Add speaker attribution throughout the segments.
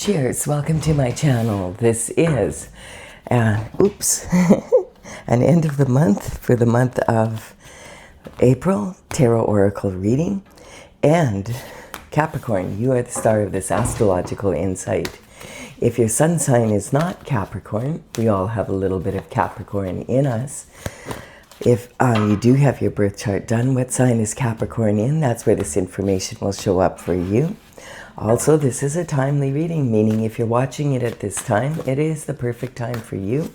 Speaker 1: Cheers, welcome to my channel. This is, an end of the month for the month of April Tarot Oracle reading. And Capricorn, you are the star of this astrological insight. If your sun sign is not Capricorn, we all have a little bit of Capricorn in us. If you do have your birth chart done, what sign is Capricorn in? That's where this information will show up for you. Also, this is a timely reading, meaning if you're watching it at this time, it is the perfect time for you.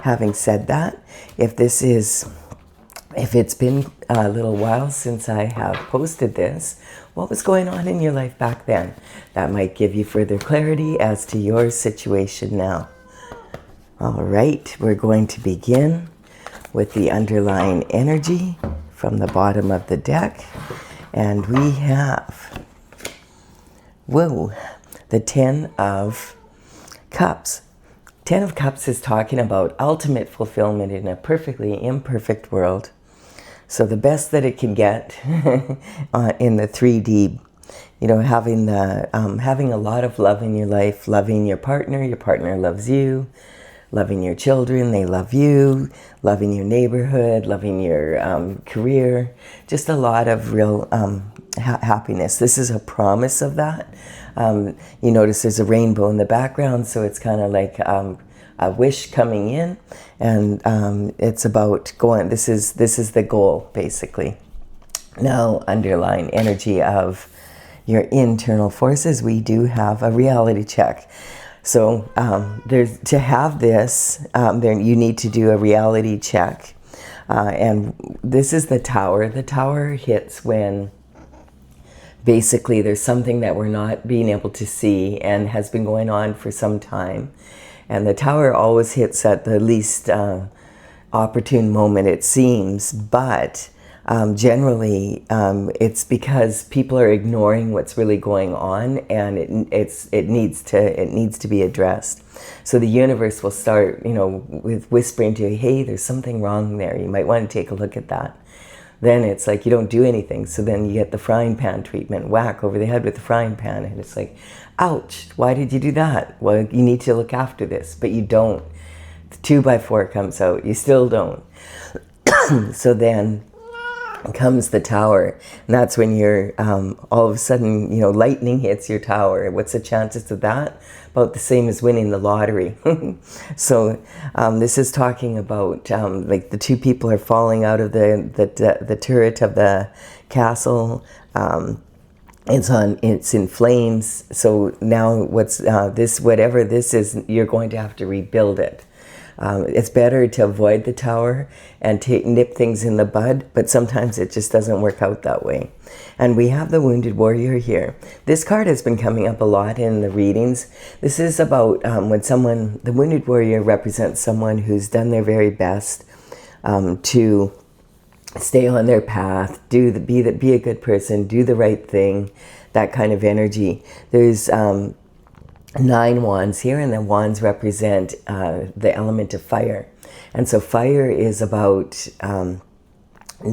Speaker 1: Having said that, if it's been a little while since I have posted this, what was going on in your life back then? That might give you further clarity as to your situation now. All right, we're going to begin with the underlying energy from the bottom of the deck. And we have, the 10 of Cups. 10 of Cups is talking about ultimate fulfillment in a perfectly imperfect world. So the best that it can get in the 3D, you know, having a lot of love in your life, loving your partner loves you, loving your children, they love you, loving your neighborhood, loving your career, just a lot of real happiness. This is a promise of that. You notice there's a rainbow in the background, so it's kind of like a wish coming in, and it's about going, this is the goal, basically. Now, underlying energy of your internal forces, we do have a reality check. So to have this, you need to do a reality check. And this is the Tower. The Tower hits when basically there's something that we're not being able to see and has been going on for some time. And the Tower always hits at the least opportune moment, it seems, but generally it's because people are ignoring what's really going on, and it needs to be addressed. So the universe will start, with whispering to you, hey, there's something wrong there, you might want to take a look at that. Then it's like you don't do anything, so then you get the frying pan treatment, whack over the head with the frying pan, and it's like, ouch, why did you do that? Well, you need to look after this, but you don't. The 2x4 comes out, you still don't. So then comes the Tower, and that's when you're all of a sudden, lightning hits your tower. What's the chances of that? About the same as winning the lottery. So this is talking about like the two people are falling out of the turret of the castle. It's in flames. So now whatever this is, you're going to have to rebuild it. It's better to avoid the Tower and nip things in the bud, but sometimes it just doesn't work out that way. And we have the Wounded Warrior here. This card has been coming up a lot in the readings. This is about when the Wounded Warrior represents someone who's done their very best to stay on their path, be a good person, do the right thing, that kind of energy. There's 9 wands here, and the wands represent the element of fire. And so fire is about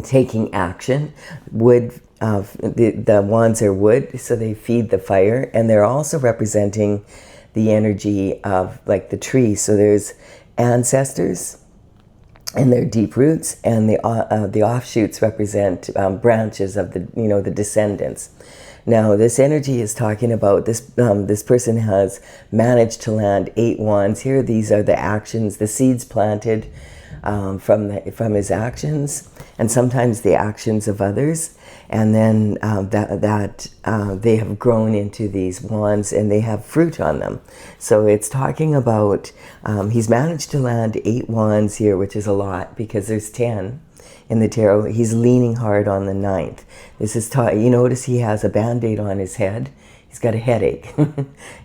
Speaker 1: taking action. Wood, the wands are wood, so they feed the fire, and they're also representing the energy of like the tree. So there's ancestors and their deep roots, and the offshoots represent branches of the descendants. Now, this energy is talking about this person has managed to land 8 wands here. These are the actions, the seeds planted from his actions, and sometimes the actions of others. And then they have grown into these wands, and they have fruit on them. So it's talking about he's managed to land 8 wands here, which is a lot because there's 10. In the tarot, he's leaning hard on the 9th. This is you notice he has a band-aid on his head. He's got a headache.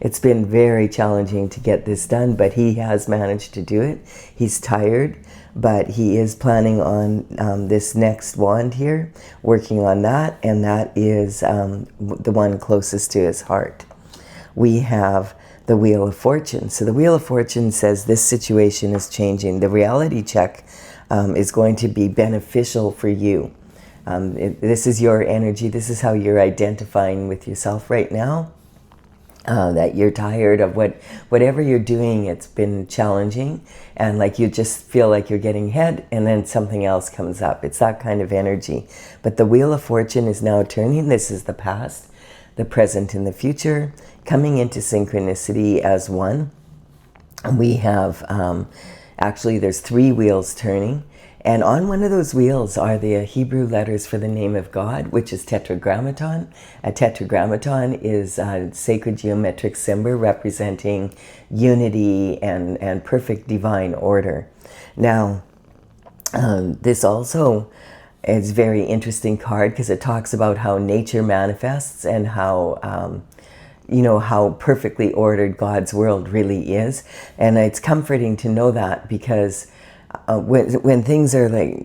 Speaker 1: It's been very challenging to get this done, but he has managed to do it. He's tired, but he is planning on this next wand here, working on that, and that is the one closest to his heart. We have the Wheel of Fortune. So the Wheel of Fortune says this situation is changing. The reality check is going to be beneficial for you. This is your energy. This is how you're identifying with yourself right now. that you're tired of whatever you're doing. It's been challenging, and like you just feel like you're getting ahead, and then something else comes up. It's that kind of energy. But the Wheel of Fortune is now turning. This is the past, the present, and the future coming into synchronicity as one. And we have actually there's 3 wheels turning, and on one of those wheels are the Hebrew letters for the name of God, which is tetragrammaton. A tetragrammaton is a sacred geometric symbol representing unity and perfect divine order. Now, this also is a very interesting card because it talks about how nature manifests and how how perfectly ordered God's world really is. And it's comforting to know that, because when things are like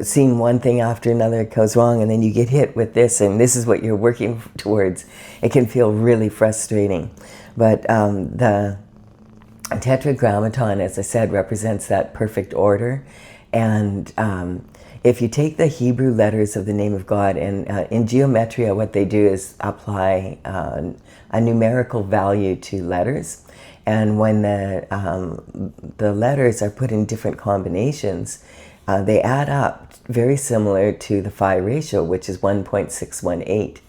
Speaker 1: seeing one thing after another goes wrong, and then you get hit with this, and this is what you're working towards, it can feel really frustrating. But the tetragrammaton, as I said, represents that perfect order. And if you take the Hebrew letters of the name of God, and in geometria what they do is apply a numerical value to letters. And when the letters are put in different combinations, they add up very similar to the phi ratio, which is 1.618.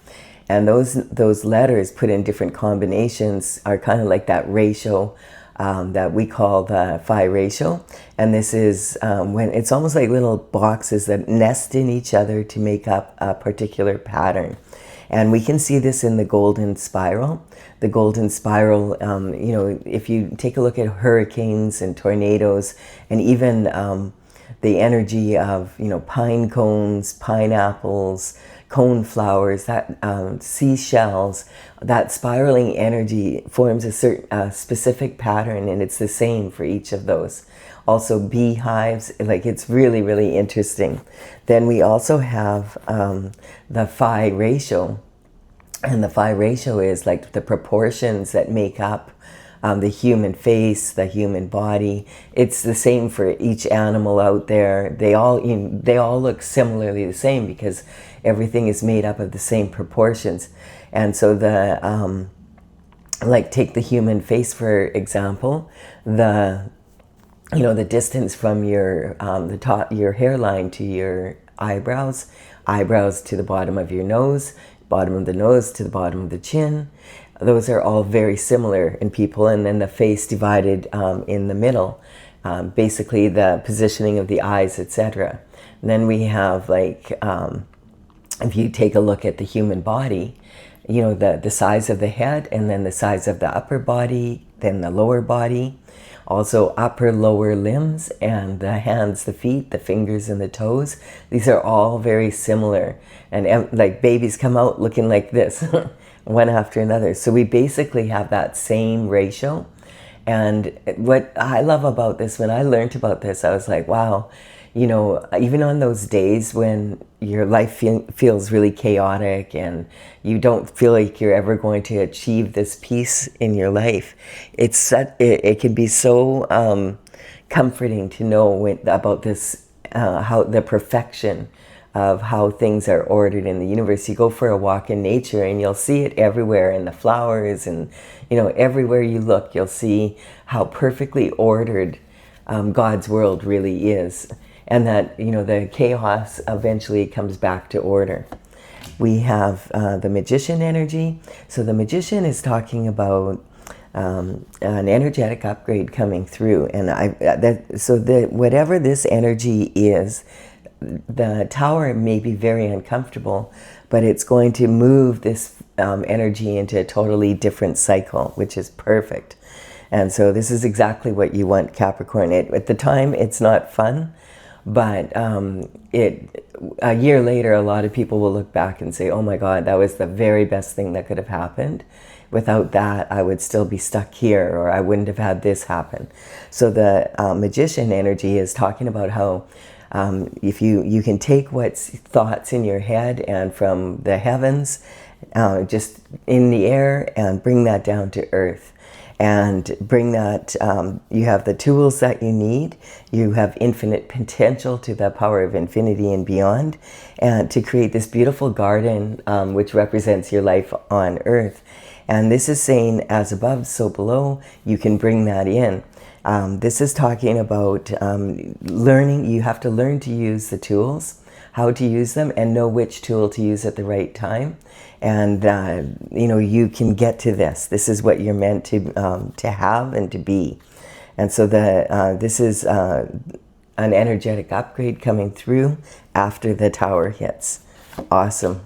Speaker 1: And those letters put in different combinations are kind of like that ratio that we call the phi ratio. And this is when it's almost like little boxes that nest in each other to make up a particular pattern. And we can see this in the golden spiral. The golden spiral, if you take a look at hurricanes and tornadoes, and even the energy of, pine cones, pineapples, cone flowers, that seashells, that spiraling energy forms a specific pattern, and it's the same for each of those. Also beehives, like it's really, really interesting. Then we also have the phi ratio. And the phi ratio is like the proportions that make up the human face, the human body. It's the same for each animal out there. They all look similarly the same because everything is made up of the same proportions. And so take the human face for example. The distance from your your hairline to your eyebrows to the bottom of your nose, bottom of the nose to the bottom of the chin. Those are all very similar in people. And then the face divided in the middle, basically the positioning of the eyes, etc. And then we have if you take a look at the human body, the size of the head, and then the size of the upper body, then the lower body, also upper, lower limbs, and the hands, the feet, the fingers, and the toes. These are all very similar. And like babies come out looking like this, one after another. So we basically have that same ratio. And what I love about this, when I learned about this, I was like, wow, even on those days when your life feels really chaotic and you don't feel like you're ever going to achieve this peace in your life, it can be so comforting to know about this, how the perfection of how things are ordered in the universe. You go for a walk in nature and you'll see it everywhere in the flowers, and everywhere you look you'll see how perfectly ordered God's world really is. And that, the chaos eventually comes back to order. We have the magician energy. So the magician is talking about an energetic upgrade coming through. And whatever this energy is, the tower may be very uncomfortable, but it's going to move this energy into a totally different cycle, which is perfect. And so this is exactly what you want, Capricorn. At the time, it's not fun. But a year later, a lot of people will look back and say, oh my God, that was the very best thing that could have happened. Without that, I would still be stuck here, or I wouldn't have had this happen. So the magician energy is talking about how if you can take what's thoughts in your head and from the heavens, just in the air, and bring that down to earth. And bring that, you have the tools that you need. You have infinite potential to the power of infinity and beyond, and to create this beautiful garden, which represents your life on earth. And this is saying, as above, so below. You can bring that in. This is talking about learning. You have to learn to use the tools, how to use them, and know which tool to use at the right time. And you know, you can get to this. This is what you're meant to have and to be. And so this is an energetic upgrade coming through after the Tower hits. Awesome.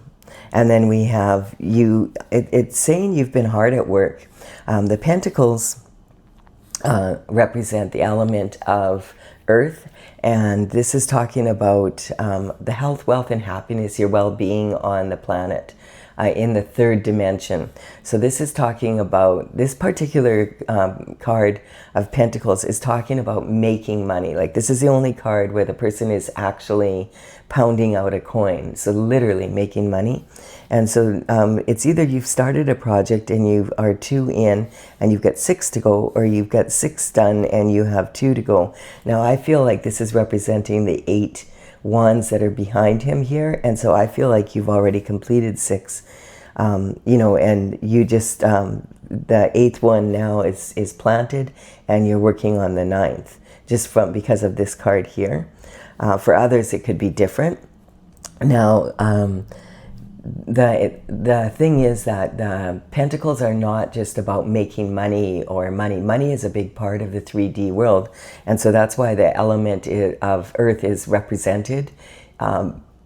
Speaker 1: And then we have you. It's saying you've been hard at work. The Pentacles represent the element of earth, and this is talking about the health, wealth, and happiness, your well-being on the planet in the third dimension. So this is talking about, this particular card of Pentacles is talking about making money. Like, this is the only card where the person is actually pounding out a coin, so literally making money. And so it's either you've started a project and you are 2 in and you've got 6 to go, or you've got 6 done and you have 2 to go. Now I feel like this is representing the 8 wands that are behind him here, and so I feel like you've already completed 6, you know, and you just the 8th one now is planted, and you're working on the 9th, just because of this card here. For others it could be different. Now the thing is that the Pentacles are not just about making money or money. Money is a big part of the 3D world, and so that's why the element of earth is represented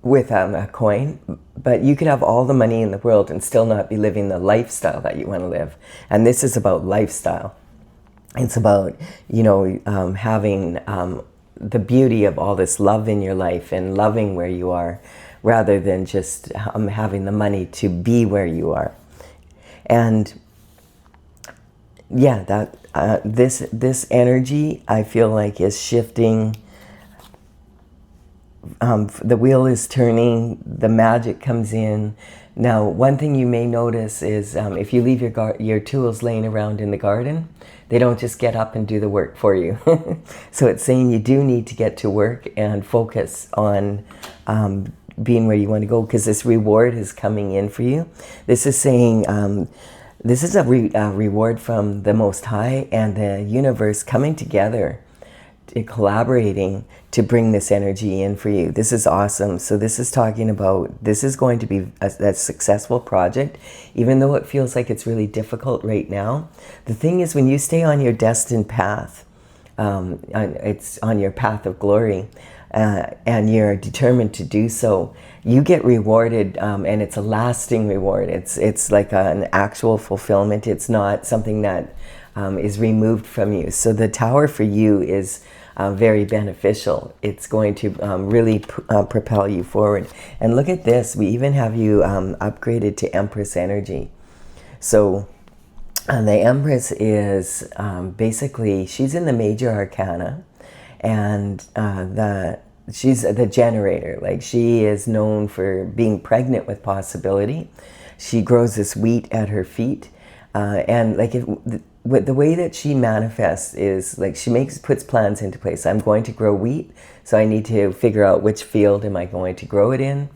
Speaker 1: with a coin. But you could have all the money in the world and still not be living the lifestyle that you want to live. And this is about lifestyle. It's about, you know, having the beauty of all this love in your life and loving where you are, rather than just having the money to be where you are. And yeah, that this energy, I feel like, is shifting. The wheel is turning, the magic comes in. Now, one thing you may notice is if you leave your tools laying around in the garden, they don't just get up and do the work for you. So it's saying you do need to get to work and focus on being where you want to go, because this reward is coming in for you. This is saying this is a reward from the Most High and the universe coming together, collaborating to bring this energy in for you. This is awesome. So this is talking about, this is going to be a successful project, even though it feels like it's really difficult right now. The thing is, when you stay on your destined path, it's on your path of glory, and you're determined to do so, you get rewarded, and it's a lasting reward. It's like an actual fulfillment. It's not something that is removed from you. So the Tower for you is very beneficial. It's going to really propel you forward. And look at this, we even have you upgraded to Empress energy. So the Empress is basically, she's in the major arcana, and she's the generator. Like, she is known for being pregnant with possibility. She grows this wheat at her feet, and like, the way that she manifests is like, she puts plans into place. I'm going to grow wheat, so I need to figure out which field am I going to grow it in.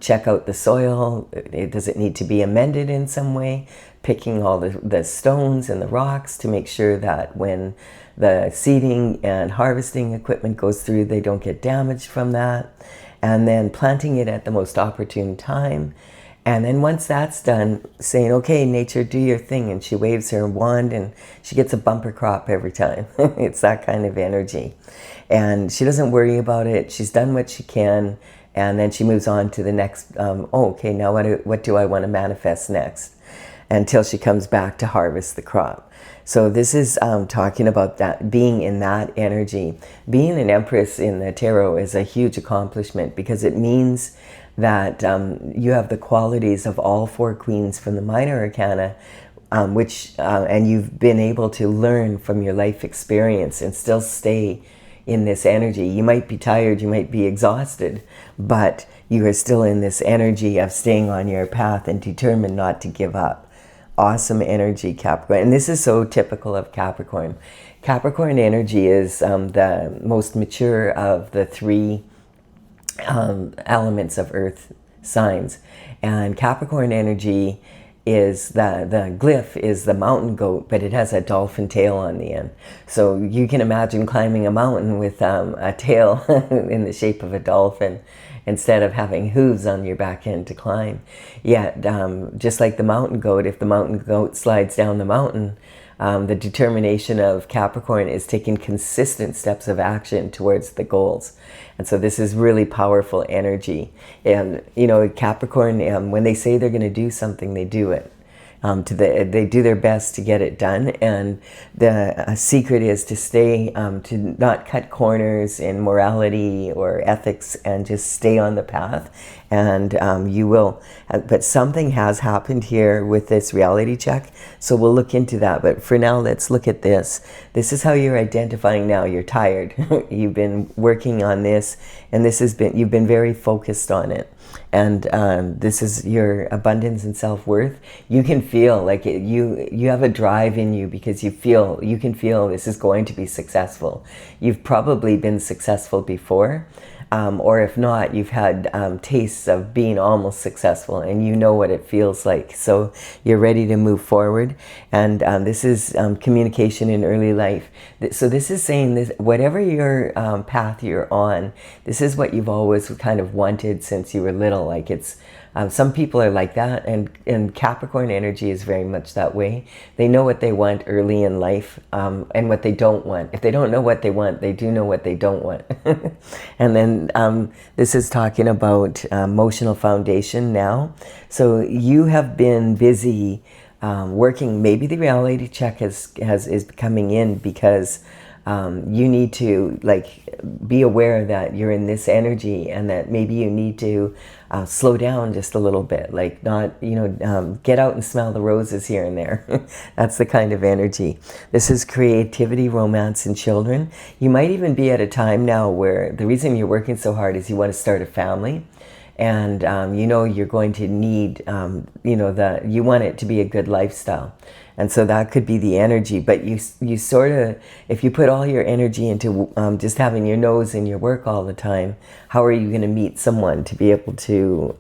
Speaker 1: Check out the soil. Does it need to be amended in some way? Picking all the stones and the rocks to make sure that when the seeding and harvesting equipment goes through, they don't get damaged from that. And then planting it at the most opportune time. And then once that's done, saying, okay, nature, do your thing. And she waves her wand and she gets a bumper crop every time. It's that kind of energy. And she doesn't worry about it. She's done what she can. And then she moves on to the next, okay, now what do I want to manifest next? Until she comes back to harvest the crop. So this is talking about that, being in that energy. Being an Empress in the tarot is a huge accomplishment, because it means that you have the qualities of all 4 queens from the minor arcana, and you've been able to learn from your life experience and still stay in this energy. You might be tired, you might be exhausted, but you are still in this energy of staying on your path and determined not to give up. Awesome energy, Capricorn. And this is so typical of Capricorn. Capricorn energy is the most mature of the 3 elements of earth signs. And Capricorn energy is the glyph is the mountain goat, but it has a dolphin tail on the end. So you can imagine climbing a mountain with a tail in the shape of a dolphin instead of having hooves on your back end to climb. Yet, just like the mountain goat, if the mountain goat slides down the mountain, the determination of Capricorn is taking consistent steps of action towards the goals. And so this is really powerful energy. And, you know, Capricorn, when they say they're going to do something, they do it. They do their best to get it done, and the secret is to stay, to not cut corners in morality or ethics, and just stay on the path, and you will. But something has happened here with this reality check, so we'll look into that. But for now, let's look at this. This is how you're identifying now. You're tired. You've been working on this, and you've been very focused on it. And this is your abundance and self-worth. You can feel like you have a drive in you because you can feel this is going to be successful. You've probably been successful before, or if not, you've had tastes of being almost successful, and you know what it feels like. So you're ready to move forward. And this is communication in early life. So this is saying this, whatever your path you're on, this is what you've always kind of wanted since you were little. Like it's, some people are like that, and Capricorn energy is very much that way. They know what they want early in life, and what they don't want. If they don't know what they want, they do know what they don't want. And then this is talking about emotional foundation now. So you have been busy working. Maybe the reality check is coming in because you need to be aware that you're in this energy, and that maybe you need to slow down just a little bit, like not, get out and smell the roses here and there. That's the kind of energy. This is creativity, romance, and children. You might even be at a time now where the reason you're working so hard is you want to start a family. And you're going to need, you want it to be a good lifestyle. And so that could be the energy. But you sort of, if you put all your energy into just having your nose in your work all the time, how are you going to meet someone to be able to,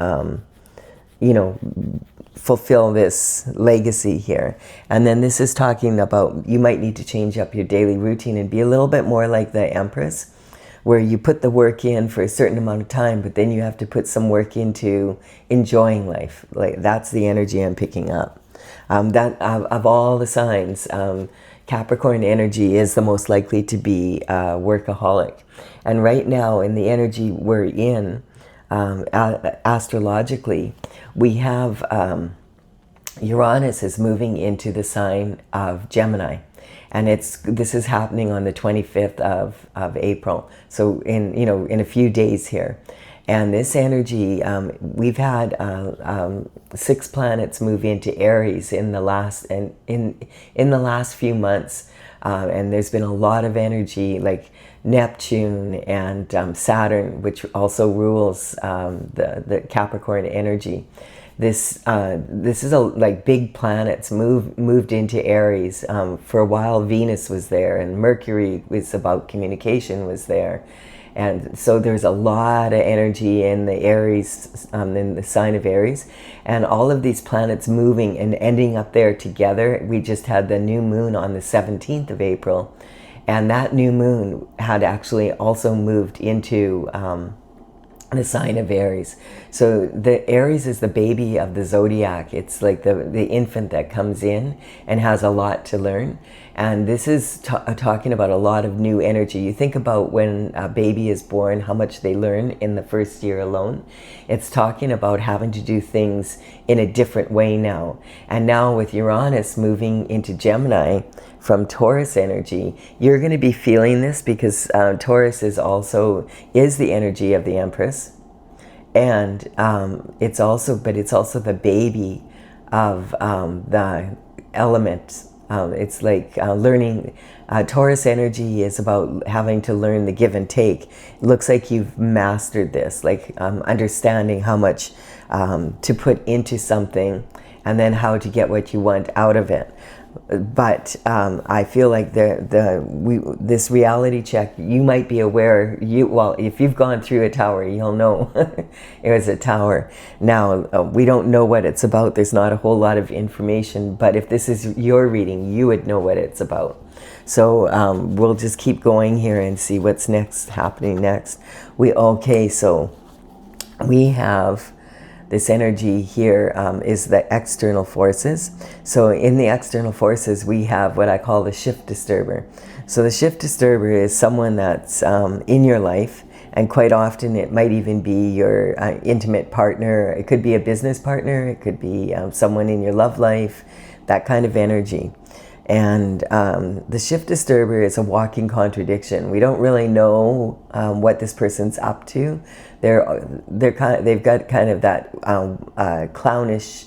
Speaker 1: fulfill this legacy here? And then this is talking about, you might need to change up your daily routine and be a little bit more like the Empress, where you put the work in for a certain amount of time, but then you have to put some work into enjoying life. Like that's the energy I'm picking up. Of all the signs, Capricorn energy is the most likely to be workaholic. And right now, in the energy we're in, astrologically, we have Uranus is moving into the sign of Gemini. And this is happening on the 25th of April. So in a few days here. And this energy, we've had 6 planets move into Aries in the last few months. And there's been a lot of energy, like Neptune and Saturn, which also rules the Capricorn energy. This is big planets moved into Aries. For a while, Venus was there, and Mercury was about communication was there, and so there's a lot of energy in the Aries, in the sign of Aries, and all of these planets moving and ending up there together. We just had the new moon on the 17th of April, and that new moon had actually also moved into the sign of Aries. So the Aries is the baby of the zodiac. It's like the infant that comes in and has a lot to learn. And this is talking about a lot of new energy. You think about when a baby is born, how much they learn in the first year alone. It's talking about having to do things in a different way now. And now with Uranus moving into Gemini from Taurus energy, you're going to be feeling this because Taurus is the energy of the Empress. And it's also the baby of the elements. It's like learning. Taurus energy is about having to learn the give and take. It looks like you've mastered this, like understanding how much to put into something, and then how to get what you want out of it. But I feel like this reality check, you might be aware, well, if you've gone through a tower, you'll know it was a tower. Now, we don't know what it's about. There's not a whole lot of information, but if this is your reading, you would know what it's about. So we'll just keep going here and see what's happening next. So we have this energy here is the external forces. So in the external forces, we have what I call the shift disturber. So the shift disturber is someone that's in your life, and quite often it might even be your intimate partner. It could be a business partner. It could be someone in your love life, that kind of energy. And the shift disturber is a walking contradiction. We don't really know what this person's up to. They've got kind of that clownish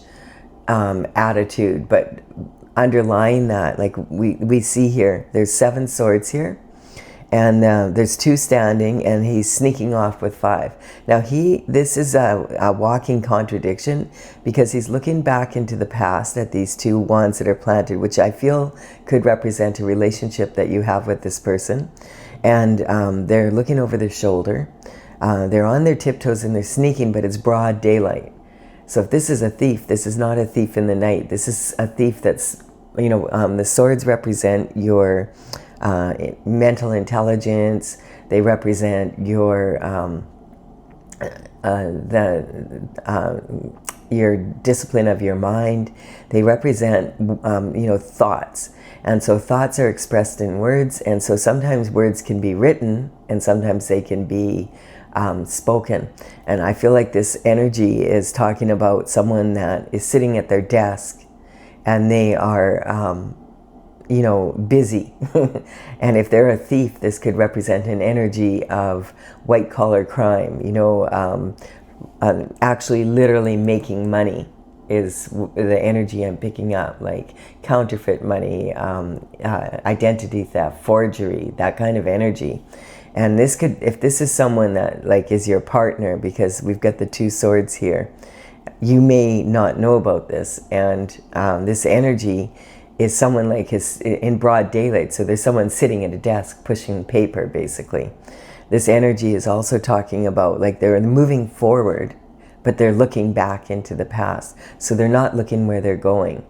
Speaker 1: attitude, but underlying that, like we see here, there's 7 swords here, and there's 2 standing, and he's sneaking off with 5. Now this is a walking contradiction, because he's looking back into the past at these 2 wands that are planted, which I feel could represent a relationship that you have with this person. And they're looking over their shoulder. They're on their tiptoes and they're sneaking, but it's broad daylight. So if this is a thief, this is not a thief in the night. This is a thief that's, the swords represent your mental intelligence. They represent your discipline of your mind. They represent thoughts. And so thoughts are expressed in words, and so sometimes words can be written and sometimes they can be spoken. And I feel like this energy is talking about someone that is sitting at their desk and they are busy. And if they're a thief, this could represent an energy of white collar crime, actually literally making money is the energy I'm picking up, like counterfeit money, identity theft, forgery, that kind of energy. And this could, if this is someone that like is your partner, because we've got the 2 swords here, you may not know about this. And this energy is someone like is in broad daylight. So there's someone sitting at a desk pushing paper, basically. This energy is also talking about like they're moving forward, but they're looking back into the past. So they're not looking where they're going.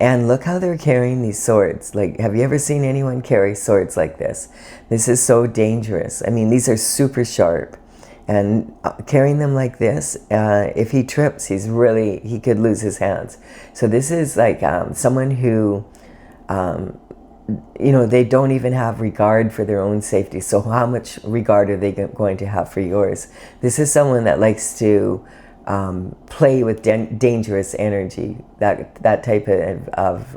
Speaker 1: And look how they're carrying these swords. Like, have you ever seen anyone carry swords like this? This is so dangerous. I mean, these are super sharp. And carrying them like this, if he trips, he could lose his hands. So this is like someone who, they don't even have regard for their own safety. So how much regard are they going to have for yours? This is someone that likes to play with dangerous energy, that type of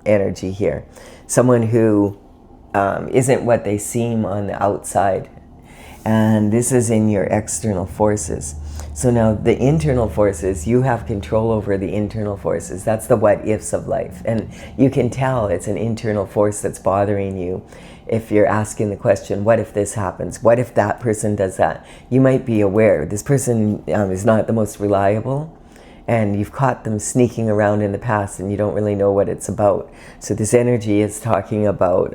Speaker 1: energy here. Someone who isn't what they seem on the outside. And this is in your external forces. So now the internal forces, you have control over the internal forces. That's the what ifs of life. And you can tell it's an internal force that's bothering you. If you're asking the question, what if this happens? What if that person does that? You might be aware this person is not the most reliable, and you've caught them sneaking around in the past and you don't really know what it's about. So this energy is talking about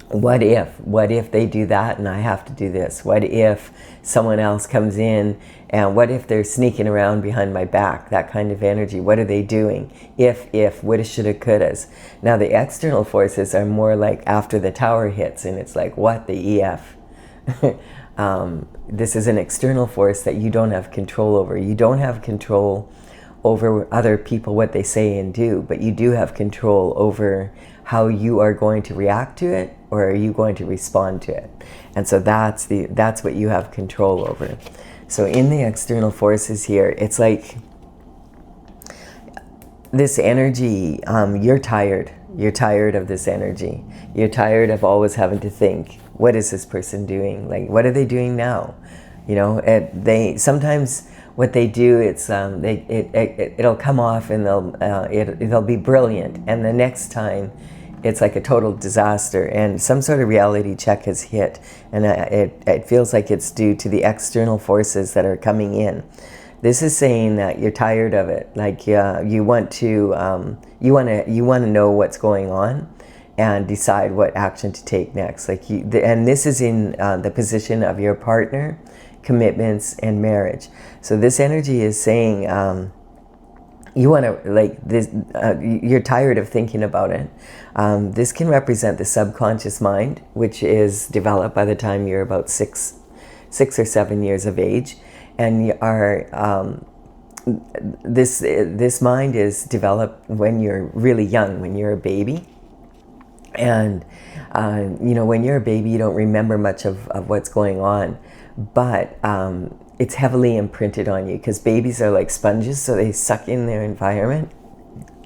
Speaker 1: what if they do that and I have to do this? What if someone else comes in, and what if they're sneaking around behind my back? That kind of energy. What are they doing? If, woulda, shoulda, couldas. Now the external forces are more like after the tower hits and it's like, what the EF? This is an external force that you don't have control over. You don't have control over other people, what they say and do, but you do have control over how you are going to react to it, or are you going to respond to it? And so that's what you have control over. So in the external forces here, it's like this energy, you're tired. You're tired of this energy. You're tired of always having to think, what is this person doing? Like, what are they doing now? They sometimes what they do, it's it'll come off and they'll be brilliant, and the next time it's like a total disaster, and some sort of reality check has hit, and it feels like it's due to the external forces that are coming in. This is saying that you're tired of it. Like you want to know what's going on and decide what action to take next. Like and this is in the position of your partner, commitments, and marriage. So this energy is saying you want to, like this. You're tired of thinking about it. This can represent the subconscious mind, which is developed by the time you're about six or 7 years of age, and you are this mind is developed when you're really young, when you're a baby. And when you're a baby, you don't remember much of what's going on, but it's heavily imprinted on you, because babies are like sponges, so they suck in their environment.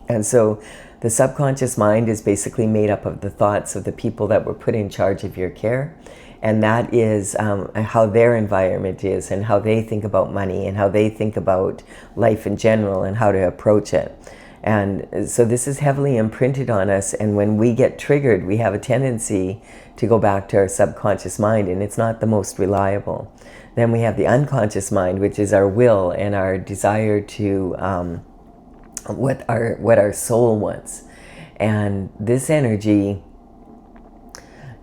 Speaker 1: And so the subconscious mind is basically made up of the thoughts of the people that were put in charge of your care. And that is how their environment is, and how they think about money, and how they think about life in general, and how to approach it. And so this is heavily imprinted on us, and when we get triggered, we have a tendency to go back to our subconscious mind, and it's not the most reliable. Then we have the unconscious mind, which is our will and our desire to what our soul wants. And this energy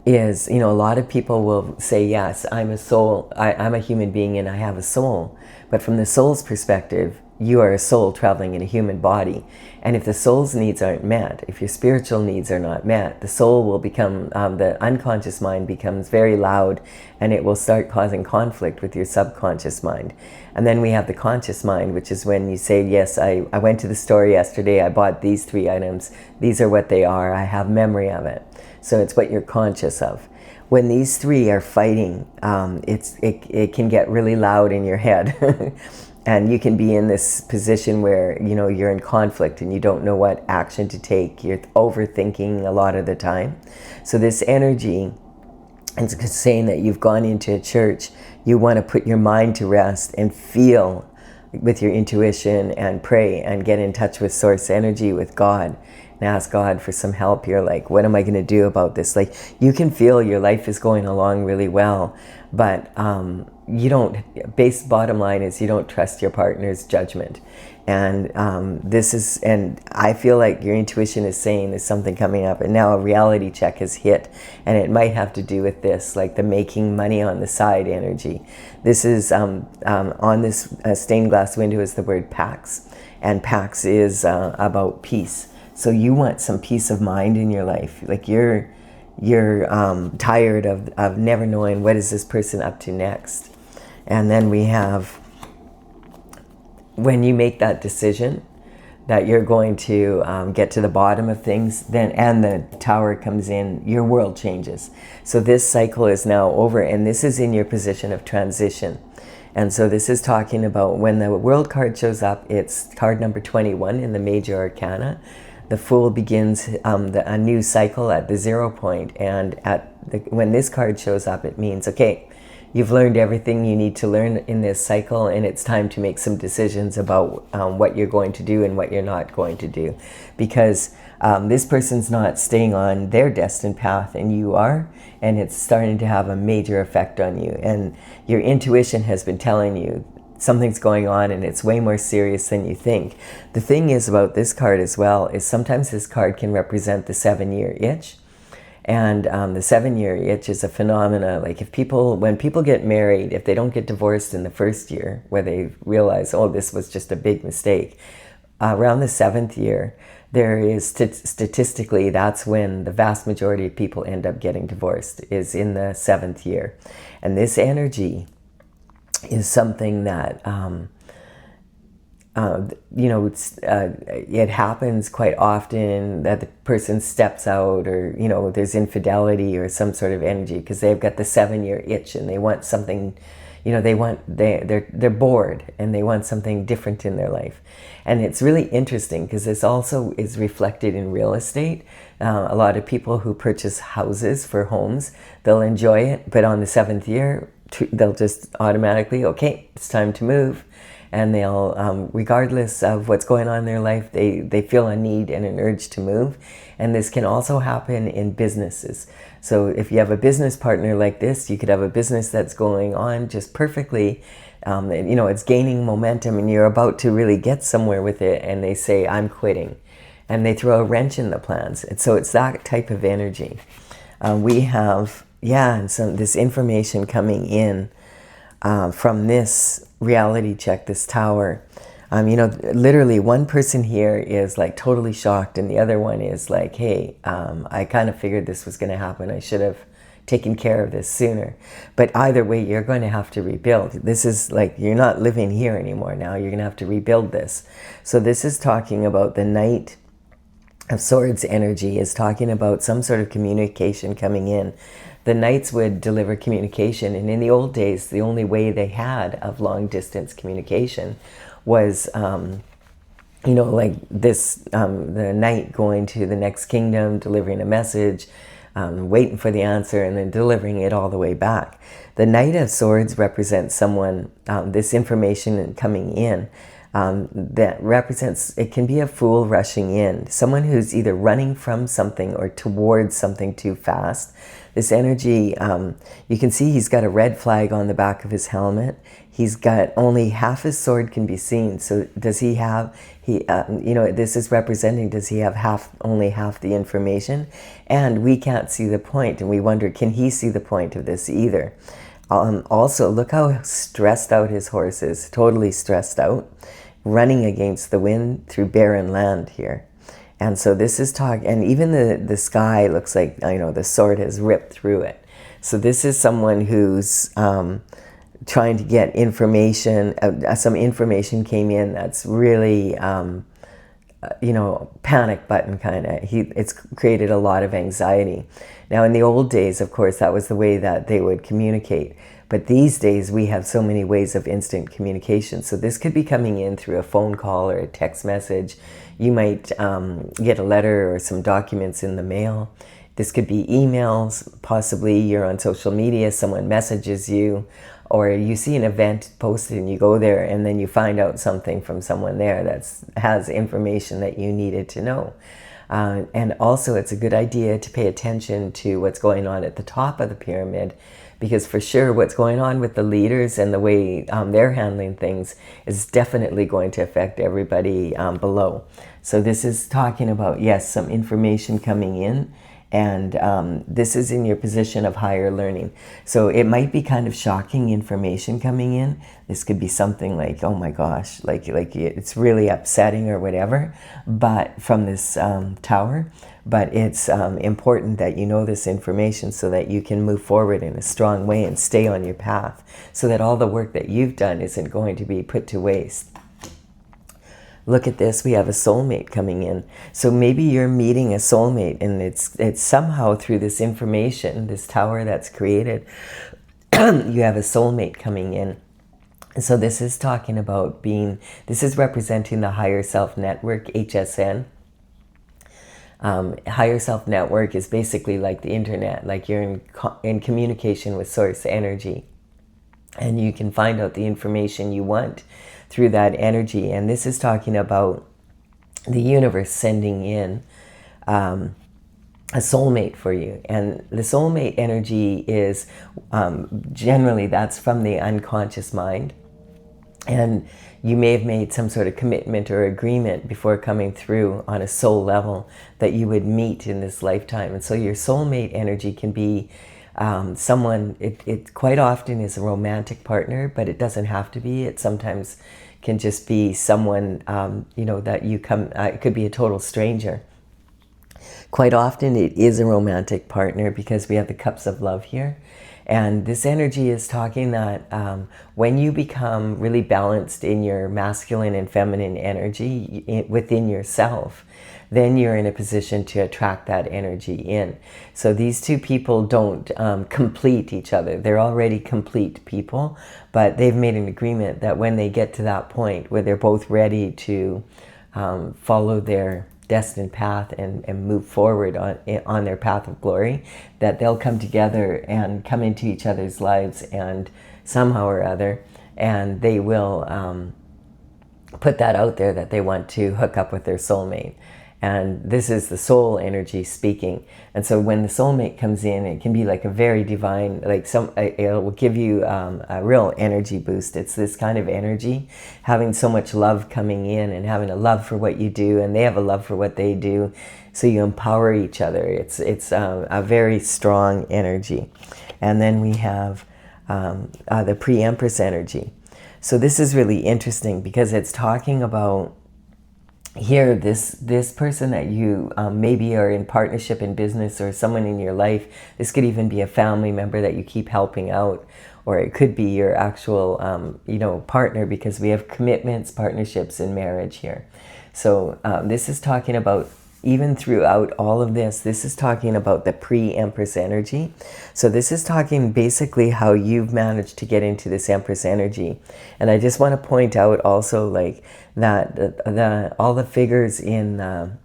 Speaker 1: is, a lot of people will say, yes, I'm a soul, I'm a human being and I have a soul. But from the soul's perspective, you are a soul traveling in a human body. And if the soul's needs aren't met, if your spiritual needs are not met, the soul will become, the unconscious mind becomes very loud, and it will start causing conflict with your subconscious mind. And then we have the conscious mind, which is when you say, yes, I went to the store yesterday, I bought these 3 items, these are what they are, I have memory of it. So it's what you're conscious of. When these 3 are fighting, it can get really loud in your head. And you can be in this position where, you're in conflict and you don't know what action to take. You're overthinking a lot of the time. So this energy is saying that you've gone into a church, you want to put your mind to rest and feel with your intuition and pray and get in touch with source energy, with God, and ask God for some help. You're like, what am I going to do about this? Like, you can feel your life is going along really well, but bottom line is you don't trust your partner's judgment. And and I feel like your intuition is saying there's something coming up, and now a reality check has hit, and it might have to do with this, like the making money on the side energy. This is, on this stained glass window is the word Pax, and Pax is about peace. So you want some peace of mind in your life. Like you're tired of never knowing what is this person up to next. And then we have, when you make that decision that you're going to get to the bottom of things, then, and the Tower comes in, your world changes. So this cycle is now over, and this is in your position of transition. And so this is talking about when the World card shows up, it's card number 21 in the Major Arcana. The Fool begins a new cycle at the 0 point, and when this card shows up, it means, okay, you've learned everything you need to learn in this cycle, and it's time to make some decisions about what you're going to do and what you're not going to do. Because this person's not staying on their destined path, and you are, and it's starting to have a major effect on you. And your intuition has been telling you something's going on, and it's way more serious than you think. The thing is about this card as well is sometimes this card can represent the 7-year itch. And the 7-year itch is a phenomena, like when people get married, if they don't get divorced in the first year, where they realize, oh, this was just a big mistake, around the 7th year, there is, statistically, that's when the vast majority of people end up getting divorced, is in the 7th year. And this energy is something that, it happens quite often that the person steps out, or, there's infidelity or some sort of energy, because they've got the 7-year itch and they want something, they're bored and they want something different in their life. And it's really interesting because this also is reflected in real estate. A lot of people who purchase houses for homes, they'll enjoy it, but on the 7th year, they'll just automatically, okay, it's time to move. And they'll, regardless of what's going on in their life, they feel a need and an urge to move. And this can also happen in businesses. So if you have a business partner like this, you could have a business that's going on just perfectly, it's gaining momentum and you're about to really get somewhere with it, and they say, I'm quitting. And they throw a wrench in the plans. And so it's that type of energy. We have, and this information coming in from this reality check, this tower. Literally one person here is like totally shocked, and the other one is like, hey, I kind of figured this was going to happen. I should have taken care of this sooner. But either way, you're going to have to rebuild. This is like, you're not living here anymore now. You're going to have to rebuild this. So this is talking about the Knight of Swords energy, is talking about some sort of communication coming in. The Knights would deliver communication, and in the old days, the only way they had of long distance communication was, like this, the Knight going to the next kingdom, delivering a message, waiting for the answer, and then delivering it all the way back. The Knight of Swords represents someone, this information coming in, that represents, it can be a fool rushing in, someone who's either running from something or towards something too fast. This energy, you can see he's got a red flag on the back of his helmet. He's got only half his sword can be seen. So does he have, this is representing, does he have only half the information? And we can't see the point, and we wonder, can he see the point of this either? Also, look how stressed out his horse is, totally stressed out, running against the wind through barren land here. And so this is and even the sky looks like, the sword has ripped through it. So this is someone who's trying to get information. Some information came in that's really, panic button kind of. It's created a lot of anxiety. Now, in the old days, of course, that was the way that they would communicate. But these days, we have so many ways of instant communication. So this could be coming in through a phone call or a text message. You might get a letter or some documents in the mail. This could be emails. Possibly you're on social media, someone messages you, or you see an event posted and you go there and then you find out something from someone there that has information that you needed to know. And also, it's a good idea to pay attention to what's going on at the top of the pyramid, because for sure what's going on with the leaders and the way they're handling things is definitely going to affect everybody below. So this is talking about, yes, some information coming in, and this is in your position of higher learning. So it might be kind of shocking information coming in. This could be something like, oh my gosh, like it's really upsetting or whatever, but from this tower. But it's important that you know this information so that you can move forward in a strong way and stay on your path, so that all the work that you've done isn't going to be put to waste. Look at this, we have a soulmate coming in. So maybe you're meeting a soulmate, and it's somehow through this information, this tower that's created, you have a soulmate coming in. So this is talking about this is representing the higher self network, HSN. Higher self network is basically like the internet, like you're in communication with source energy, and you can find out the information you want through that energy. And this is talking about the universe sending in a soulmate for you. And the soulmate energy is generally, that's from the unconscious mind. And you may have made some sort of commitment or agreement before coming through on a soul level that you would meet in this lifetime. And so your soulmate energy can be someone, it quite often is a romantic partner, but it doesn't have to be. It sometimes can just be someone, that you it could be a total stranger. Quite often it is a romantic partner, because we have the cups of love here. And this energy is talking that when you become really balanced in your masculine and feminine energy within yourself, then you're in a position to attract that energy in. So these two people don't complete each other. They're already complete people, but they've made an agreement that when they get to that point where they're both ready to follow their destined path and move forward on their path of glory, that they'll come together and come into each other's lives, and somehow or other, and they will put that out there that they want to hook up with their soulmate. And this is the soul energy speaking. And so when the soulmate comes in, it can be like a very divine, like it will give you a real energy boost. It's this kind of energy, having so much love coming in and having a love for what you do, and they have a love for what they do. So you empower each other. It's a very strong energy. And then we have the pre-empress energy. So this is really interesting because it's talking about here, this person that you maybe are in partnership in business, or someone in your life. This could even be a family member that you keep helping out, or it could be your actual partner, because we have commitments, partnerships, and marriage here. So this is talking about, even throughout all of this, this is talking about the pre-empress energy. So this is talking basically how you've managed to get into this empress energy. And I just want to point out also, like, that all the figures in the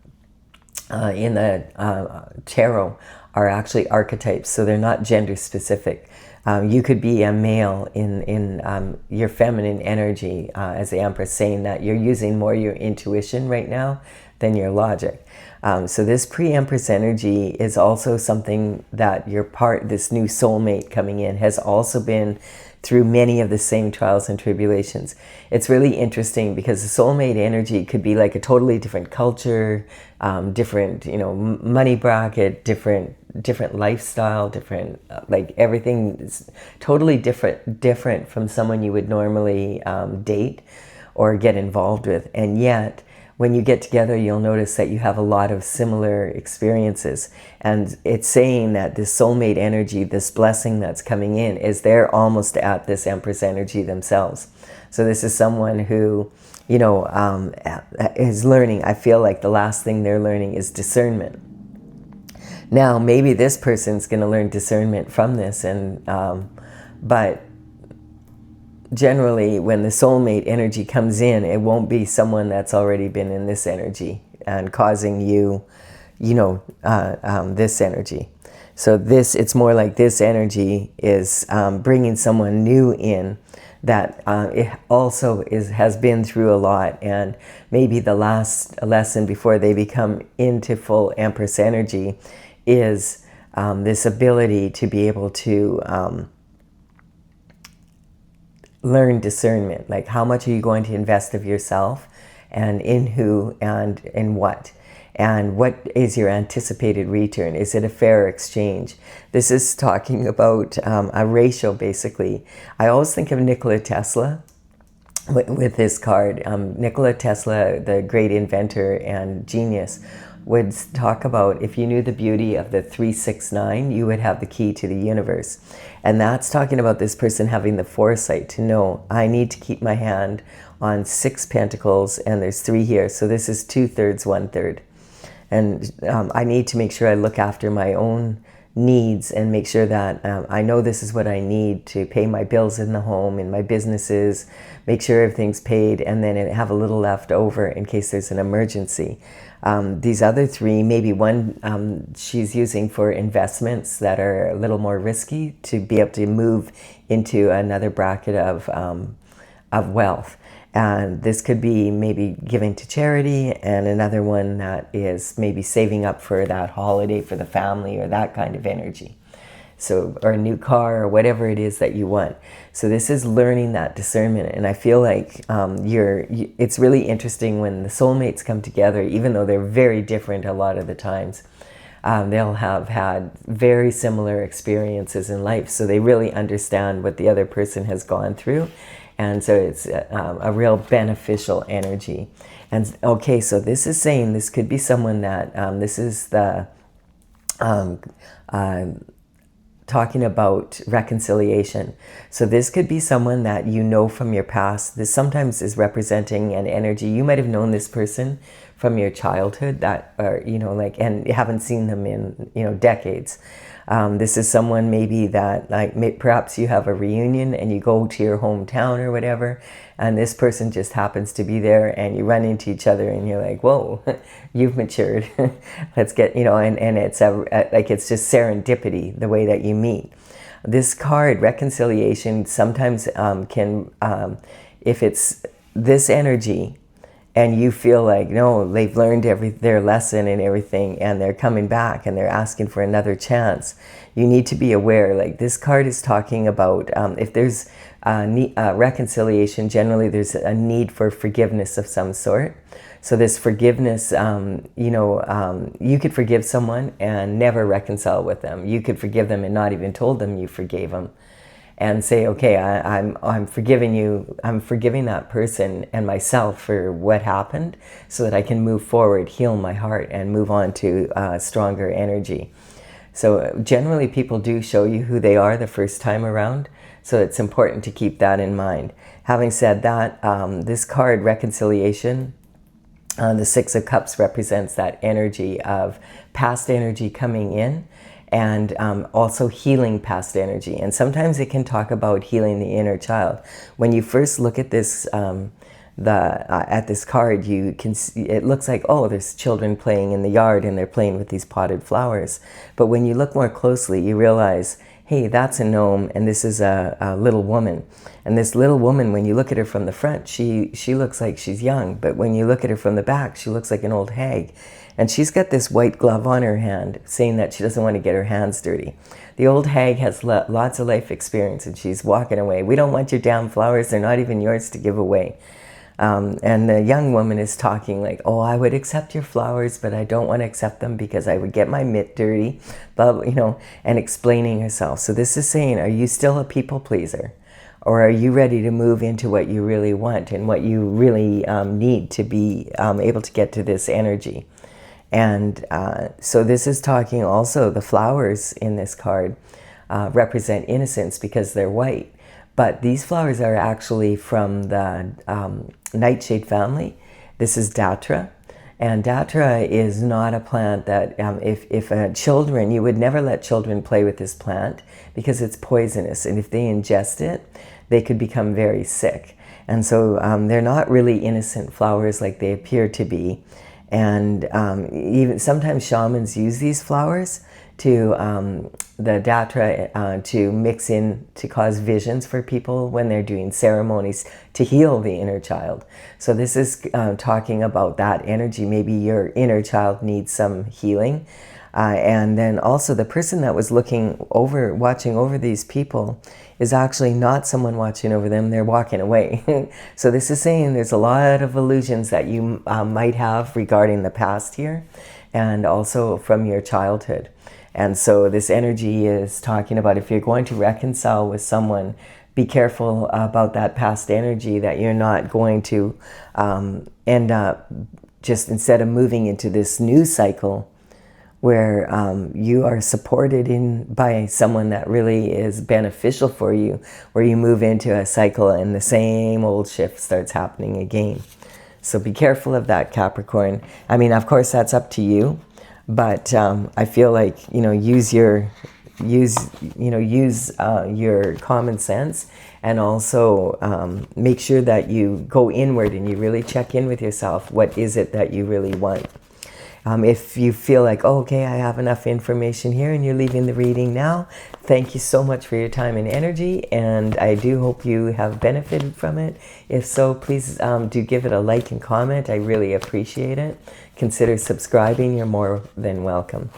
Speaker 1: tarot are actually archetypes, so they're not gender specific. You could be a male in your feminine energy as the empress, saying that you're using more your intuition right now than your logic. So this pre-empress energy is also something that this new soulmate coming in has also been through many of the same trials and tribulations. It's really interesting because the soulmate energy could be like a totally different culture, different, money bracket, different lifestyle, different, like everything is totally different from someone you would normally date or get involved with. And yet, when you get together, you'll notice that you have a lot of similar experiences. And it's saying that this soulmate energy, this blessing that's coming in, is they're almost at this empress energy themselves. So this is someone who, is learning. I feel like the last thing they're learning is discernment. Now, maybe this person's going to learn discernment from this, but generally, when the soulmate energy comes in, it won't be someone that's already been in this energy and causing you, this energy. So it's more like this energy is bringing someone new in that it also has been through a lot, and maybe the last lesson before they become into full empress energy is this ability to be able to learn discernment. Like, how much are you going to invest of yourself, and in who, and in what? And what is your anticipated return? Is it a fair exchange? This is talking about a ratio, basically. I always think of Nikola Tesla with this card. Nikola Tesla, the great inventor and genius, would talk about, if you knew the beauty of the 369, you would have the key to the universe. And that's talking about this person having the foresight to know, I need to keep my hand on 6 pentacles, and there's 3 here. So this is 2/3, 1/3. And I need to make sure I look after my own needs and make sure that I know this is what I need to pay my bills in the home, in my businesses, make sure everything's paid, and then have a little left over in case there's an emergency. These other 3, maybe one she's using for investments that are a little more risky to be able to move into another bracket of wealth. And this could be maybe giving to charity, and another one that is maybe saving up for that holiday for the family, or that kind of energy. So, or a new car, or whatever it is that you want. So this is learning that discernment. And I feel like it's really interesting when the soulmates come together, even though they're very different a lot of the times. They'll have had very similar experiences in life, so they really understand what the other person has gone through. And so it's a real beneficial energy. And okay, so this is saying this could be someone that, this is the talking about reconciliation. So this could be someone that you know from your past. This sometimes is representing an energy. You might have known this person from your childhood, that, or, and you haven't seen them in, decades. This is someone maybe that, like, perhaps you have a reunion and you go to your hometown or whatever, and this person just happens to be there, and you run into each other and you're like, whoa, you've matured. Let's get, and it's it's just serendipity, the way that you meet. This card, reconciliation, sometimes can, if it's this energy, and you feel like, no, they've learned their lesson and everything, and they're coming back and they're asking for another chance, you need to be aware, like this card is talking about, if there's reconciliation, generally there's a need for forgiveness of some sort. So this forgiveness, you could forgive someone and never reconcile with them. You could forgive them and not even told them you forgave them, and say, okay, I'm forgiving you. I'm forgiving that person and myself for what happened, so that I can move forward, heal my heart, and move on to stronger energy. So generally, people do show you who they are the first time around. So it's important to keep that in mind. Having said that, this card, reconciliation, the Six of Cups, represents that energy of past energy coming in, and also healing past energy. And sometimes it can talk about healing the inner child. When you first look at this, at this card, you can see, it looks like, oh, there's children playing in the yard and they're playing with these potted flowers. But when you look more closely, you realize, hey, that's a gnome, and this is a little woman. And this little woman, when you look at her from the front, she looks like she's young. But when you look at her from the back, she looks like an old hag. And she's got this white glove on her hand, saying that she doesn't want to get her hands dirty. The old hag has lots of life experience, and she's walking away. We don't want your damn flowers. They're not even yours to give away. And the young woman is talking like, oh, I would accept your flowers, but I don't want to accept them because I would get my mitt dirty, but, and explaining herself. So this is saying, are you still a people pleaser? Or are you ready to move into what you really want and what you really need to be able to get to this energy? And so this is talking also, the flowers in this card represent innocence because they're white. But these flowers are actually from the nightshade family. This is Datra. And Datra is not a plant that, if children, you would never let children play with this plant because it's poisonous. And if they ingest it, they could become very sick. And so they're not really innocent flowers like they appear to be. And even sometimes shamans use these flowers to the Datra to mix in to cause visions for people when they're doing ceremonies to heal the inner child. So this is talking about that energy. Maybe your inner child needs some healing. And then also the person that was watching over these people is actually not someone watching over them. They're walking away. So this is saying there's a lot of illusions that you might have regarding the past here, and also from your childhood. And so this energy is talking about, if you're going to reconcile with someone, be careful about that past energy, that you're not going to end up just, instead of moving into this new cycle where you are supported by someone that really is beneficial for you, where you move into a cycle and the same old shift starts happening again. So be careful of that, Capricorn. I mean, of course, that's up to you. But I feel like, use your common sense, and also make sure that you go inward and you really check in with yourself. What is it that you really want? If you feel like, oh, okay, I have enough information here, and you're leaving the reading now, thank you so much for your time and energy, and I do hope you have benefited from it. If so, please do give it a like and comment. I really appreciate it. Consider subscribing. You're more than welcome.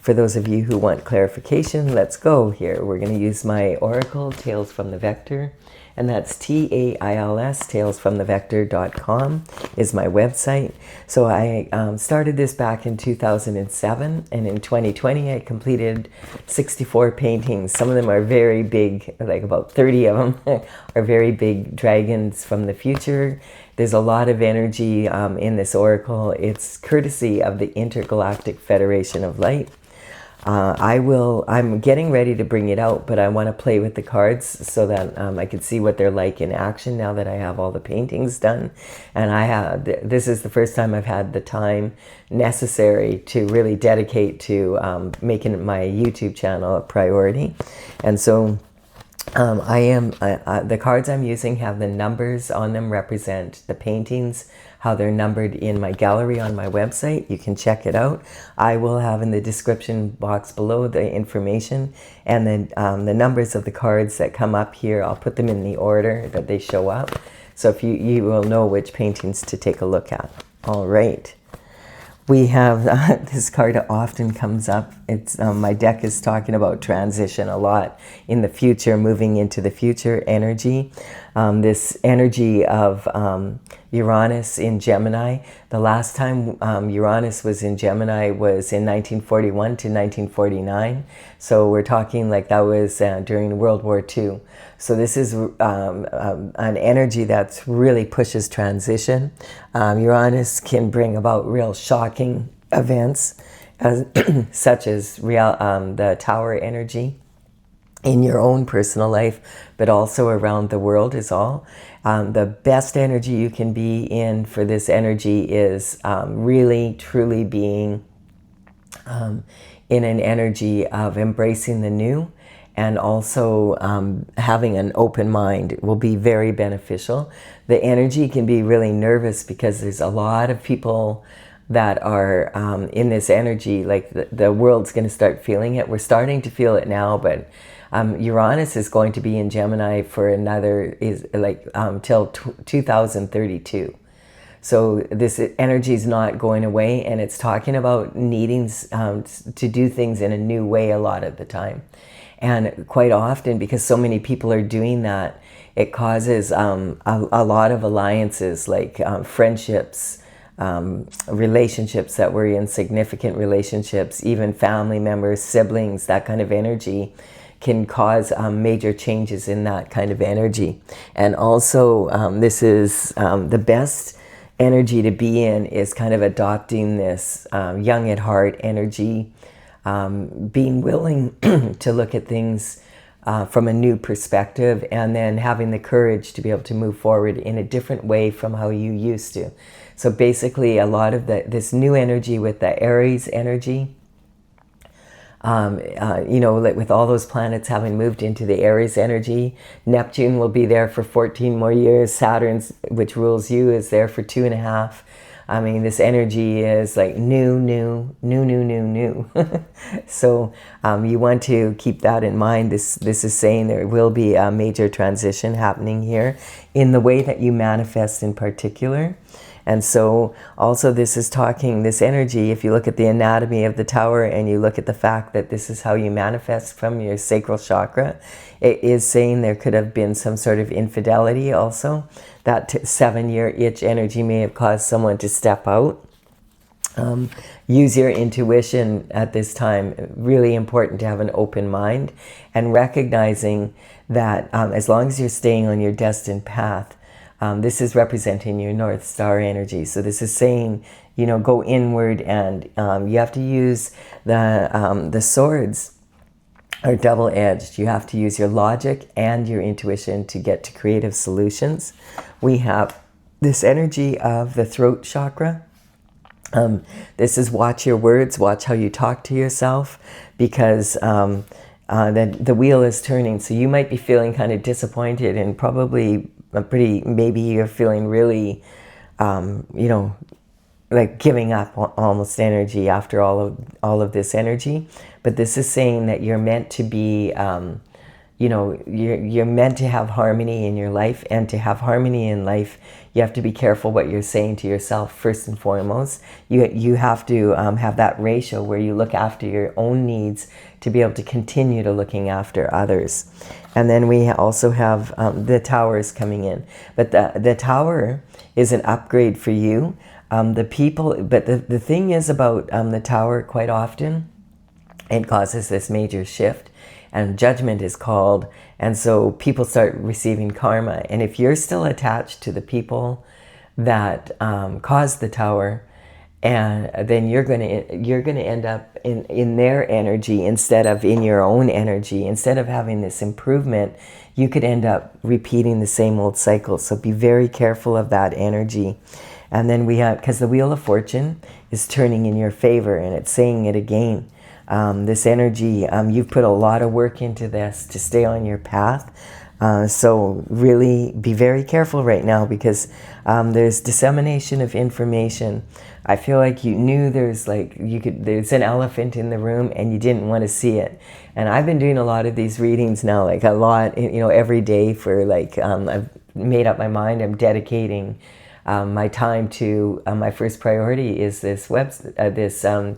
Speaker 1: For those of you who want clarification, let's go here. We're going to use my Oracle, Tales from the Vector, and that's TAILS, talesfromthevector.com is my website. So I started this back in 2007, and in 2020 I completed 64 paintings. Some of them are very big, like about 30 of them are very big dragons from the future. There's a lot of energy in this oracle. It's courtesy of the Intergalactic Federation of Light. I'm getting ready to bring it out, but I want to play with the cards so that I can see what they're like in action now that I have all the paintings done. And this is the first time I've had the time necessary to really dedicate to making my YouTube channel a priority. And so the cards I'm using have the numbers on them, represent the paintings, how they're numbered in my gallery on my website. You can check it out. I will have in the description box below the information, and then the numbers of the cards that come up here. I'll put them in the order that they show up. So if you will know which paintings to take a look at. All right. We have, this card often comes up. It's my deck is talking about transition a lot in the future, moving into the future energy. This energy of Uranus in Gemini. The last time Uranus was in Gemini was in 1941 to 1949. So we're talking like that was during World War II. So this is an energy that really pushes transition. Uranus can bring about real shocking events, such as the tower energy in your own personal life, but also around the world is all. The best energy you can be in for this energy is really, truly being in an energy of embracing the new, and also having an open mind will be very beneficial. The energy can be really nervous because there's a lot of people that are in this energy, like the world's going to start feeling it. We're starting to feel it now, but Uranus is going to be in Gemini for another, till 2032. So this energy is not going away, and it's talking about needing to do things in a new way a lot of the time. And quite often, because so many people are doing that, it causes a lot of alliances, like friendships, relationships that were insignificant relationships, even family members, siblings, that kind of energy can cause major changes in that kind of energy. And also, this is the best energy to be in is kind of adopting this young at heart energy, being willing to look at things from a new perspective, and then having the courage to be able to move forward in a different way from how you used to. So basically, a lot of this new energy with the Aries energy, like with all those planets having moved into the Aries energy, Neptune will be there for 14 more years. Saturn, which rules you, is there for 2.5. I mean, this energy is like new. So you want to keep that in mind. This is saying there will be a major transition happening here in the way that you manifest in particular. And so also this is talking, this energy, if you look at the anatomy of the tower and you look at the fact that this is how you manifest from your sacral chakra, it is saying there could have been some sort of infidelity also. That 7-year itch energy may have caused someone to step out. Use your intuition at this time. Really important to have an open mind, and recognizing that as long as you're staying on your destined path, this is representing your North Star energy. So this is saying, go inward, and you have to use the swords are double-edged. You have to use your logic and your intuition to get to creative solutions. We have this energy of the throat chakra. This is watch your words, watch how you talk to yourself, because the wheel is turning. So you might be feeling kind of disappointed and probably maybe you're feeling really, like giving up almost energy after all of this energy. But this is saying that you're meant to be, you're meant to have harmony in your life, and to have harmony in life, you have to be careful what you're saying to yourself first and foremost. You have to have that ratio where you look after your own needs to be able to continue to looking after others. And then we also have the towers coming in. But the tower is an upgrade for you. But the thing is about the tower, quite often, it causes this major shift, and judgment is called, and so people start receiving karma. And if you're still attached to the people that caused the tower, and then you're gonna end up in their energy instead of in your own energy. Instead of having this improvement, you could end up repeating the same old cycle. So be very careful of that energy. And then we have, because the Wheel of Fortune is turning in your favor, and it's saying it again. This energy, you've put a lot of work into this to stay on your path. So really be very careful right now, because there's dissemination of information. I feel like you knew there's an elephant in the room and you didn't want to see it. And I've been doing a lot of these readings now, like a lot, every day for made up my mind. I'm dedicating my time to my first priority is this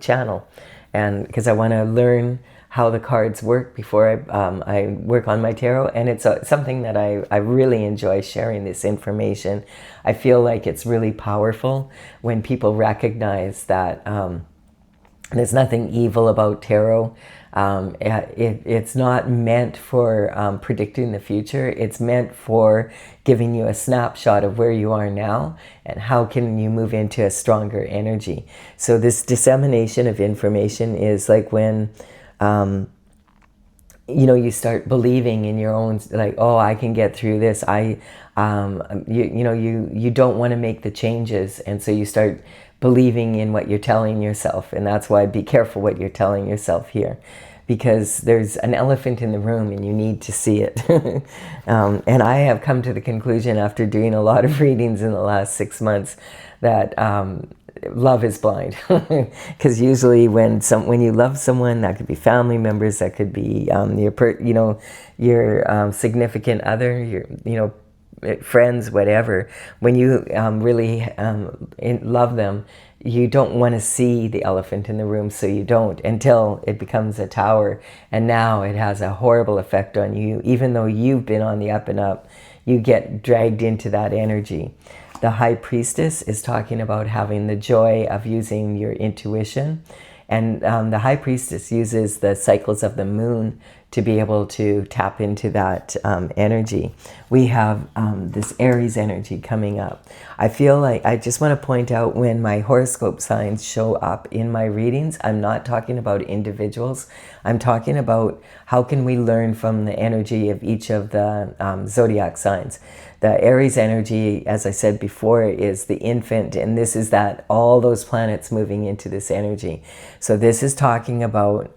Speaker 1: channel, and because I want to learn how the cards work before I work on my tarot, and it's something that I really enjoy sharing this information. I feel like it's really powerful when people recognize that there's nothing evil about tarot. It's not meant for predicting the future. It's meant for giving you a snapshot of where you are now and how can you move into a stronger energy. So this dissemination of information is like when you start believing in your own, like, oh, I can get through this. You don't want to make the changes, and so you start believing in what you're telling yourself. And that's why be careful what you're telling yourself here, because there's an elephant in the room and you need to see it. And I have come to the conclusion after doing a lot of readings in the last 6 months that love is blind. Because usually when you love someone, that could be family members, that could be your significant other, your friends, whatever. When you really love them, you don't want to see the elephant in the room, so you don't, until it becomes a tower, and now it has a horrible effect on you. Even though you've been on the up and up, you get dragged into that energy. The High Priestess is talking about having the joy of using your intuition, and the High Priestess uses the cycles of the moon to be able to tap into that energy. We have this Aries energy coming up. I feel like I just want to point out, when my horoscope signs show up in my readings, I'm not talking about individuals. I'm talking about how can we learn from the energy of each of the zodiac signs. The Aries energy, as I said before, is the infant, and this is that all those planets moving into this energy. So this is talking about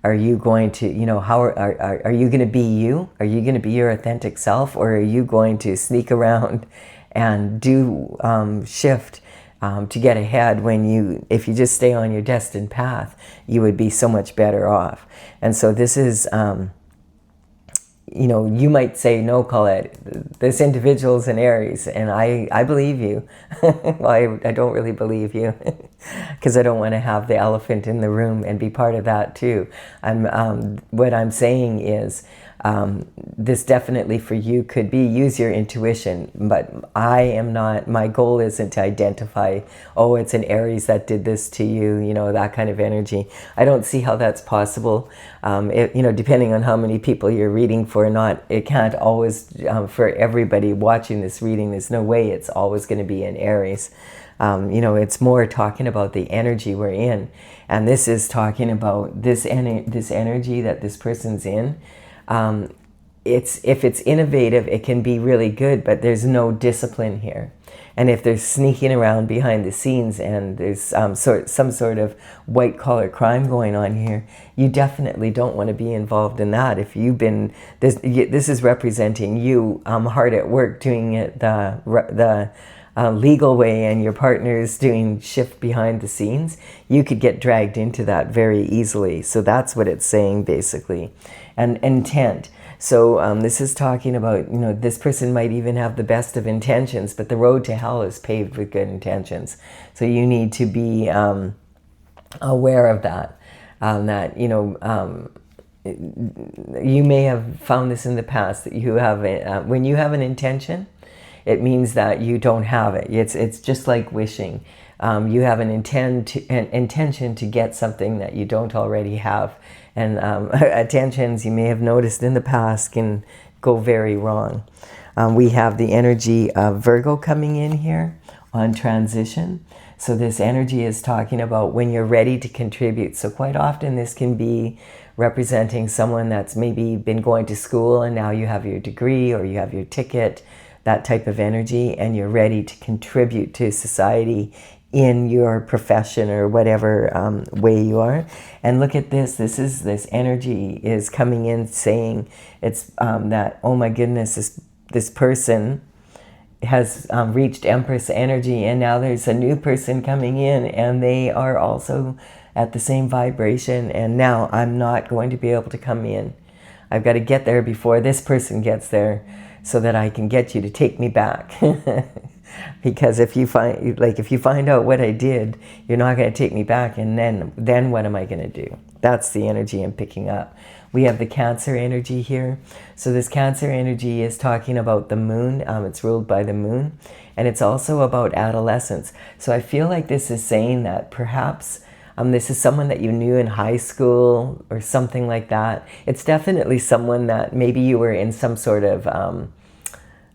Speaker 1: are you going to, how are you going to be you? Are you going to be your authentic self, or are you going to sneak around and do shift to get ahead if you just stay on your destined path, you would be so much better off. And so this is, you might say, no, Colette, this individual's an Aries, and I believe you. Well, I don't really believe you, because I don't want to have the elephant in the room and be part of that too. What I'm saying is, this definitely for you could be use your intuition, but my goal isn't to identify, oh, it's an Aries that did this to you, that kind of energy. I don't see how that's possible. Depending on how many people you're reading for or not, it can't always, for everybody watching this reading, there's no way it's always going to be an Aries. It's more talking about the energy we're in. And this is talking about this energy that this person's in. If it's innovative, it can be really good, but there's no discipline here. And if they're sneaking around behind the scenes and there's some sort of white-collar crime going on here, you definitely don't want to be involved in that. If you've been, this is representing you hard at work doing it the legal way, and your partner's doing shift behind the scenes, you could get dragged into that very easily. So that's what it's saying, basically. And intent. So this is talking about, this person might even have the best of intentions, but the road to hell is paved with good intentions. So you need to be aware of that. You may have found this in the past, that you have when you have an intention, it means that you don't have it. It's just like wishing. You have an intention to get something that you don't already have. And attentions, you may have noticed in the past, can go very wrong. We have the energy of Virgo coming in here on transition. So this energy is talking about when you're ready to contribute. So quite often this can be representing someone that's maybe been going to school and now you have your degree or you have your ticket, that type of energy, and you're ready to contribute to society in your profession or whatever way you are. And look at this. This energy is coming in saying it's that, oh my goodness, this person has reached Empress energy, and now there's a new person coming in and they are also at the same vibration, and now I'm not going to be able to come in. I've got to get there before this person gets there. so that I can get you to take me back. Because if you find out what I did, you're not going to take me back, and then what am I going to do? That's the energy I'm picking up. We have the Cancer energy here. So this Cancer energy is talking about the moon. It's ruled by the moon, and it's also about adolescence. So I feel like this is saying that perhaps this is someone that you knew in high school or something like that. It's definitely someone that maybe you were in some sort of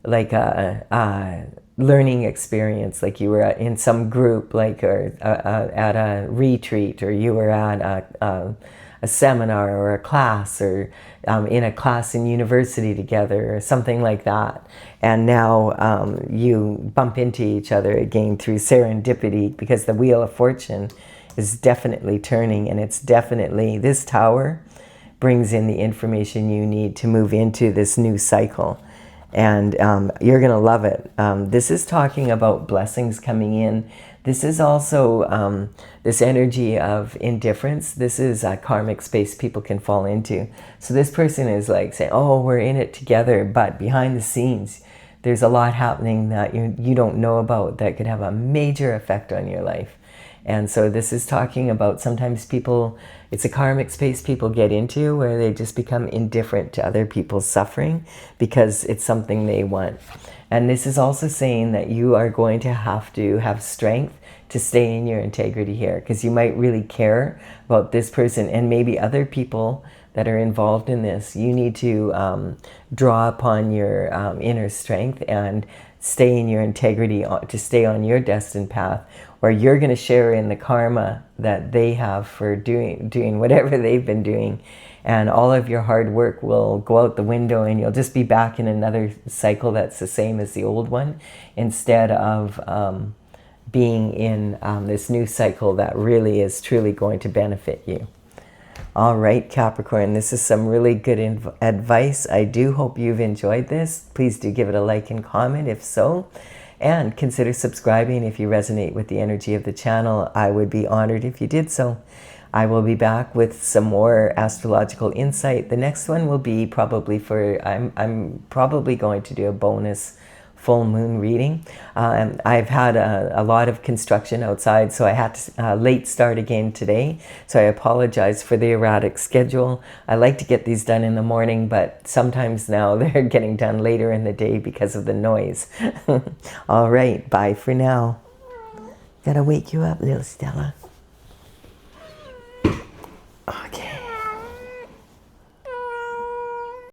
Speaker 1: like a learning experience, like you were in some group, like or at a retreat, or you were at a seminar or a class, or in a class in university together or something like that. And now you bump into each other again through serendipity, because the Wheel of Fortune is definitely turning, and it's definitely, this Tower brings in the information you need to move into this new cycle. And you're going to love it. This is talking about blessings coming in. This is also this energy of indifference. This is a karmic space people can fall into. So this person is like saying, oh, we're in it together, but behind the scenes, there's a lot happening that you don't know about that could have a major effect on your life. And so this is talking about sometimes people, it's a karmic space people get into where they just become indifferent to other people's suffering because it's something they want. And this is also saying that you are going to have strength to stay in your integrity here, because you might really care about this person and maybe other people that are involved in this. You need to draw upon your inner strength and stay in your integrity to stay on your destined path, or you're going to share in the karma that they have for doing whatever they've been doing, and all of your hard work will go out the window, and you'll just be back in another cycle that's the same as the old one, instead of being in this new cycle that really is truly going to benefit you. All right, Capricorn, this is some really good advice. I do hope you've enjoyed this. Please do give it a like and comment if so. And consider subscribing if you resonate with the energy of the channel. I would be honored if you did so. I will be back with some more astrological insight. The next one will be probably I'm probably going to do a bonus full moon reading. I've had a lot of construction outside, so I had to late start again today. So I apologize for the erratic schedule. I like to get these done in the morning, but sometimes now they're getting done later in the day because of the noise. All right, bye for now. Gotta wake you up, little Stella. Okay.